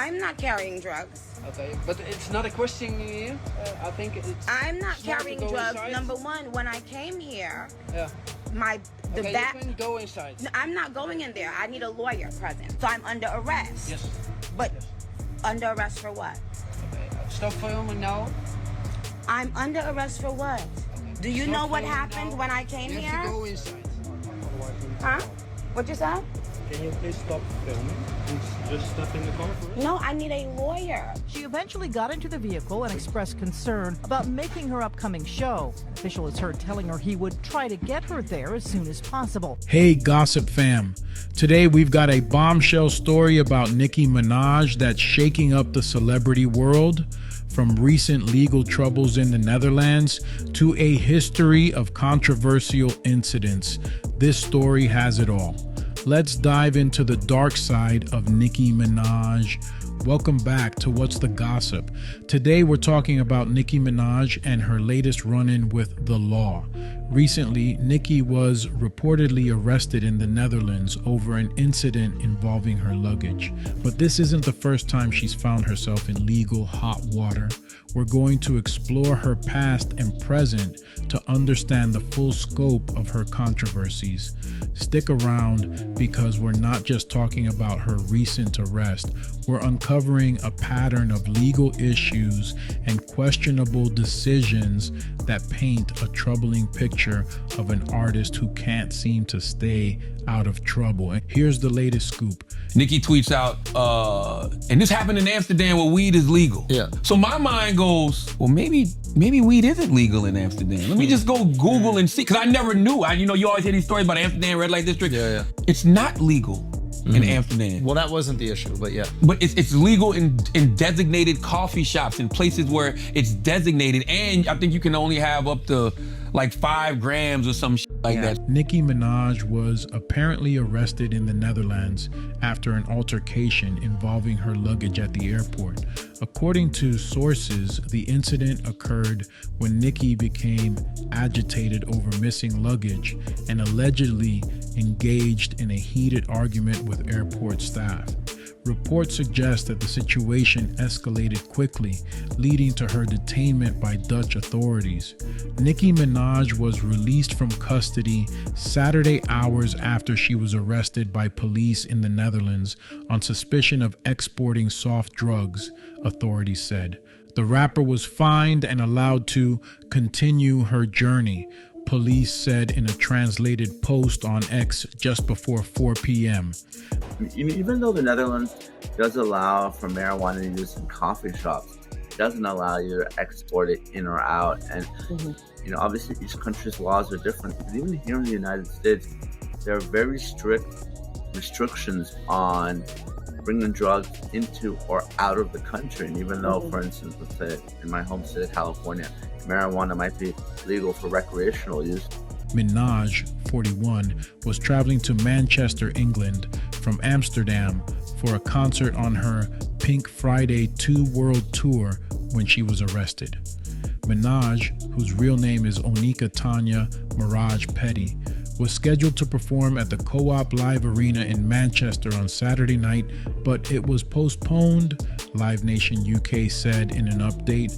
I'm not carrying drugs. Okay, but it's not a question here. I think it's... I'm not smart to carrying go drugs. inside. Number one, when I came here, Yeah. the back... you can go inside. No, I'm not going in there. I need a lawyer present. So I'm under arrest. Yes. But Yes. under arrest for what? Okay, stop filming now. I'm under arrest for what? Okay. Do you Stop know what filming happened now. when I came You here? have to go inside. Huh? What you said? Can you please stop filming and just step in the car for us? No, I need a lawyer. She eventually got into the vehicle and expressed concern about making her upcoming show. An official is heard telling her he would try to get her there as soon as possible. Hey, Gossip fam. Today we've got a bombshell story about Nicki Minaj that's shaking up the celebrity world. From recent legal troubles in the Netherlands to a history of controversial incidents, this story has it all. Let's dive into the dark side of Nicki Minaj. Welcome back to What's the Gossip. Today we're talking about Nicki Minaj and her latest run-in with the law. Recently, Nicki was reportedly arrested in the Netherlands over an incident involving her luggage. But this isn't the first time she's found herself in legal hot water. We're going to explore her past and present to understand the full scope of her controversies. Stick around because we're not just talking about her recent arrest. We're uncovering a pattern of legal issues and questionable decisions that paint a troubling picture of an artist who can't seem to stay out of trouble. And here's the latest scoop. Nicki tweets out, and this happened in Amsterdam where weed is legal. Yeah. So my mind goes, well, maybe weed isn't legal in Amsterdam. Let me just go Google and see, because I never knew. You always hear these stories about Amsterdam red light district. Yeah. It's not legal in Amsterdam. Well, that wasn't the issue, but yeah. But it's legal in designated coffee shops and places where it's designated, and I think you can only have up to like 5 grams or some shit like that. Nicki Minaj was apparently arrested in the Netherlands after an altercation involving her luggage at the airport. According to sources, the incident occurred when Nicki became agitated over missing luggage and allegedly engaged in a heated argument with airport staff. Reports suggest that the situation escalated quickly, leading to her detainment by Dutch authorities. Nicki Minaj was released from custody Saturday hours after she was arrested by police in the Netherlands on suspicion of exporting soft drugs, authorities said. The rapper was fined and allowed to continue her journey, police said in a translated post on X just before 4 p.m. Even though the Netherlands does allow for marijuana use in coffee shops, it doesn't allow you to export it in or out. And obviously each country's laws are different. But even here in the United States, there are very strict restrictions on bringing drugs into or out of the country. And even though, for instance, let's say in my home state of California, marijuana might be legal for recreational use. Minaj, 41, was traveling to Manchester, England from Amsterdam for a concert on her Pink Friday 2 World Tour when she was arrested. Minaj, whose real name is Onika Tanya Miraj Petty, was scheduled to perform at the Co-op Live Arena in Manchester on Saturday night, but it was postponed, Live Nation UK said in an update.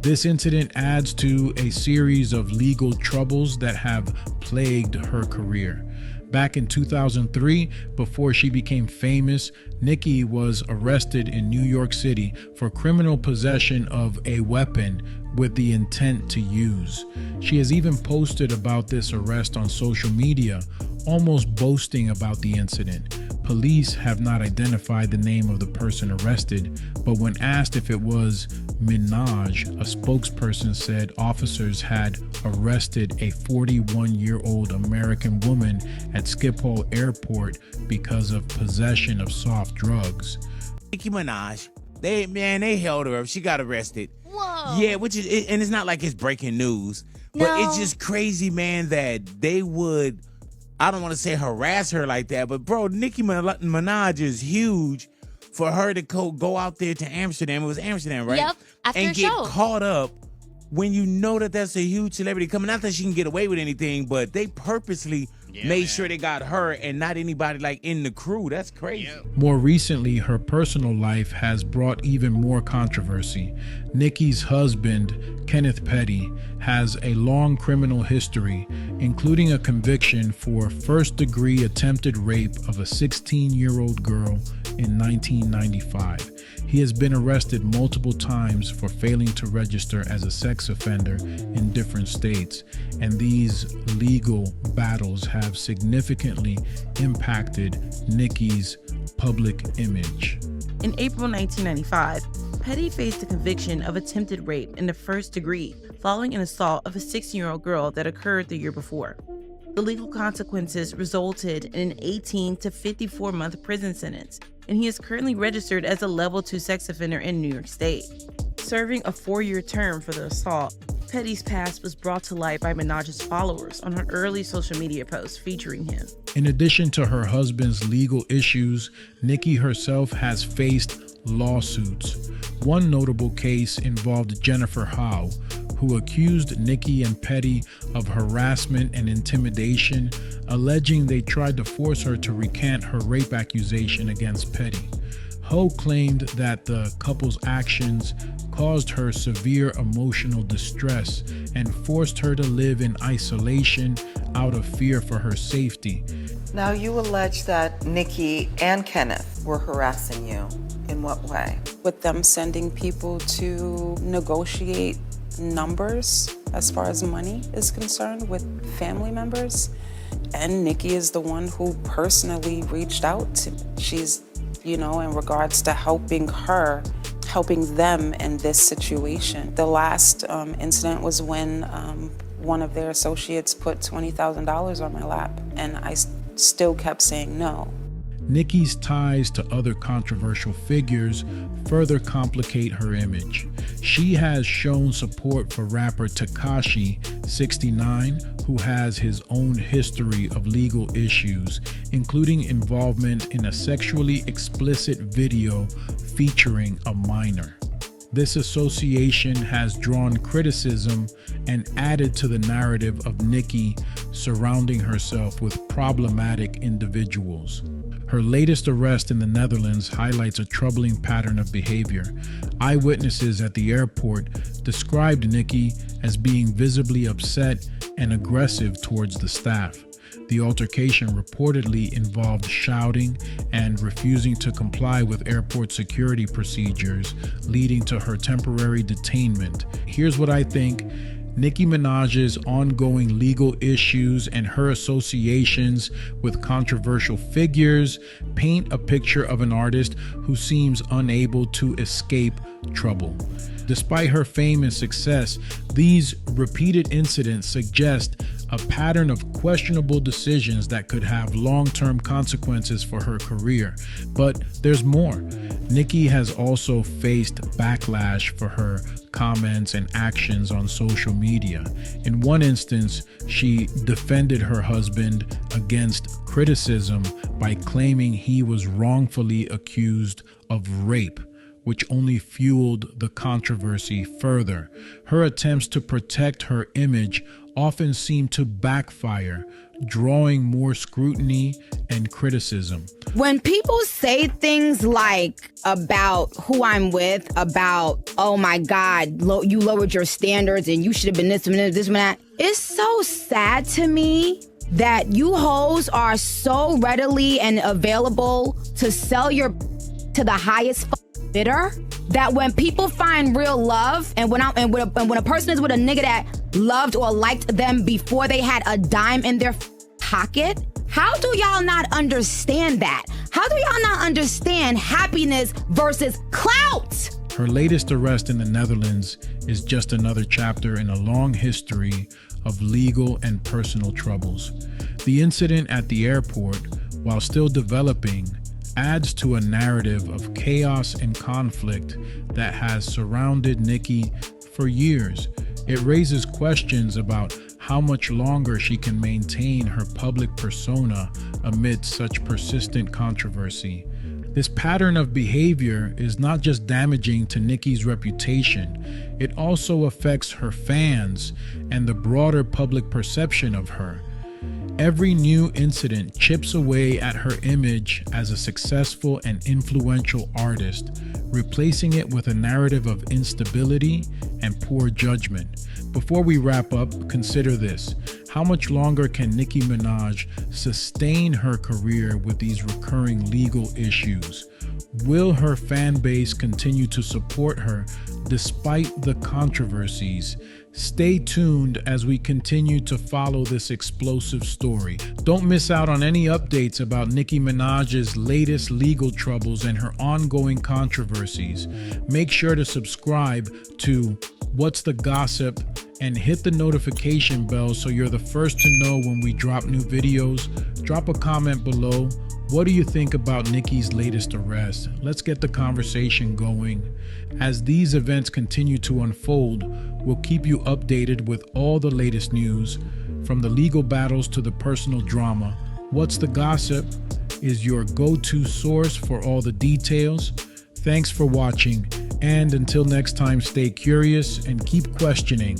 This incident adds to a series of legal troubles that have plagued her career. Back in 2003, before she became famous, Nicki was arrested in New York City for criminal possession of a weapon with the intent to use. She has even posted about this arrest on social media, almost boasting about the incident. Police have not identified the name of the person arrested, but when asked if it was Minaj, a spokesperson said officers had arrested a 41-year-old American woman at Schiphol Airport because of possession of soft drugs. Nicki Minaj, they held her up. She got arrested. Whoa. Yeah, and it's not like it's breaking news, but it's just crazy, man, that they would, I don't want to say harass her like that, but bro, Nicki Minaj is huge for her to go out there to Amsterdam. It was Amsterdam, right? Yep, after and a get show. caught up when you know that that's a huge celebrity coming. Not that she can get away with anything, but they purposely made sure they got her and not anybody like in the crew. That's crazy. More recently, her personal life has brought even more controversy. Nicki's husband, Kenneth Petty, has a long criminal history, including a conviction for first-degree attempted rape of a 16-year-old girl in 1995. He has been arrested multiple times for failing to register as a sex offender in different states, and these legal battles have significantly impacted Nicki's public image. In April 1995, Petty faced a conviction of attempted rape in the first degree following an assault of a 16-year-old girl that occurred the year before. The legal consequences resulted in an 18 to 54-month prison sentence, and he is currently registered as a level 2 sex offender in New York State. Serving a 4-year term for the assault, Petty's past was brought to light by Minaj's followers on her early social media posts featuring him. In addition to her husband's legal issues, Nicki herself has faced lawsuits. One notable case involved Jennifer Howe, who accused Nicki and Petty of harassment and intimidation, alleging they tried to force her to recant her rape accusation against Petty. Ho claimed that the couple's actions caused her severe emotional distress and forced her to live in isolation out of fear for her safety. Now, you allege that Nicki and Kenneth were harassing you. In what way? With them sending people to negotiate numbers as far as money is concerned with family members. And Nicki is the one who personally reached out to me. She's, in regards to helping them in this situation. The last incident was when one of their associates put $20,000 on my lap, and I still kept saying no. Nicki's ties to other controversial figures further complicate her image. She has shown support for rapper Tekashi 69, who has his own history of legal issues, including involvement in a sexually explicit video featuring a minor. This association has drawn criticism and added to the narrative of Nicki surrounding herself with problematic individuals. Her latest arrest in the Netherlands highlights a troubling pattern of behavior. Eyewitnesses at the airport described Nicki as being visibly upset and aggressive towards the staff. The altercation reportedly involved shouting and refusing to comply with airport security procedures, leading to her temporary detainment. Here's what I think. Nicki Minaj's ongoing legal issues and her associations with controversial figures paint a picture of an artist who seems unable to escape trouble. Despite her fame and success, these repeated incidents suggest a pattern of questionable decisions that could have long-term consequences for her career. But there's more. Nicki has also faced backlash for her comments and actions on social media. In one instance, she defended her husband against criticism by claiming he was wrongfully accused of rape, which only fueled the controversy further. Her attempts to protect her image often seem to backfire, drawing more scrutiny and criticism. When people say things like about who I'm with, about, oh my God, you lowered your standards and you should have been this and that, it's so sad to me that you hoes are so readily and available to sell your to the highest bidder, that when people find real love and when a person is with a nigga that loved or liked them before they had a dime in their pocket, how do y'all not understand that? How do y'all not understand happiness versus clout? Her latest arrest in the Netherlands is just another chapter in a long history of legal and personal troubles. The incident at the airport, while still developing, adds to a narrative of chaos and conflict that has surrounded Nicki for years. It raises questions about how much longer she can maintain her public persona amid such persistent controversy. This pattern of behavior is not just damaging to Nicki's reputation, it also affects her fans and the broader public perception of her. Every new incident chips away at her image as a successful and influential artist, replacing it with a narrative of instability and poor judgment. Before we wrap up, consider this. How much longer can Nicki Minaj sustain her career with these recurring legal issues? Will her fan base continue to support her despite the controversies? Stay tuned as we continue to follow this explosive story. Don't miss out on any updates about Nicki Minaj's latest legal troubles and her ongoing controversies. Make sure to subscribe to What's the Gossip and hit the notification bell so you're the first to know when we drop new videos. Drop a comment below. What do you think about Nicki's latest arrest? Let's get the conversation going. As these events continue to unfold, we'll keep you updated with all the latest news, from the legal battles to the personal drama. What's the Gossip is your go-to source for all the details. Thanks for watching, and until next time, stay curious and keep questioning.